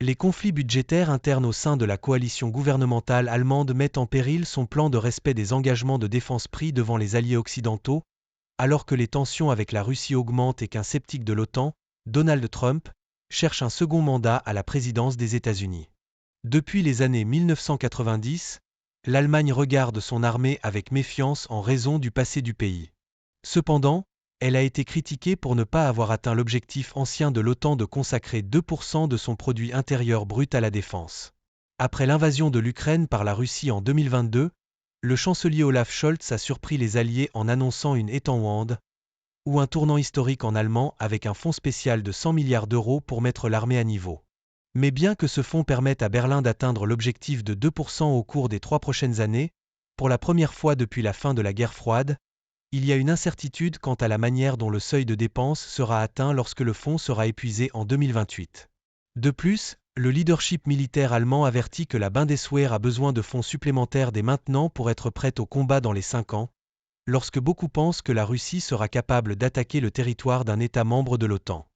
Les conflits budgétaires internes au sein de la coalition gouvernementale allemande mettent en péril son plan de respect des engagements de défense pris devant les alliés occidentaux, alors que les tensions avec la Russie augmentent et qu'un sceptique de l'OTAN, Donald Trump, cherche un second mandat à la présidence des États-Unis. Depuis les années 1990, l'Allemagne regarde son armée avec méfiance en raison du passé du pays. Cependant, elle a été critiquée pour ne pas avoir atteint l'objectif ancien de l'OTAN de consacrer 2% de son produit intérieur brut à la défense. Après l'invasion de l'Ukraine par la Russie en 2022, le chancelier Olaf Scholz a surpris les Alliés en annonçant une Ettenwende, ou un tournant historique en allemand avec un fonds spécial de 100 milliards d'euros pour mettre l'armée à niveau. Mais bien que ce fonds permette à Berlin d'atteindre l'objectif de 2% au cours des 3 prochaines années, pour la première fois depuis la fin de la guerre froide, il y a une incertitude quant à la manière dont le seuil de dépenses sera atteint lorsque le fonds sera épuisé en 2028. De plus, le leadership militaire allemand avertit que la Bundeswehr a besoin de fonds supplémentaires dès maintenant pour être prête au combat dans les 5 ans, lorsque beaucoup pensent que la Russie sera capable d'attaquer le territoire d'un État membre de l'OTAN.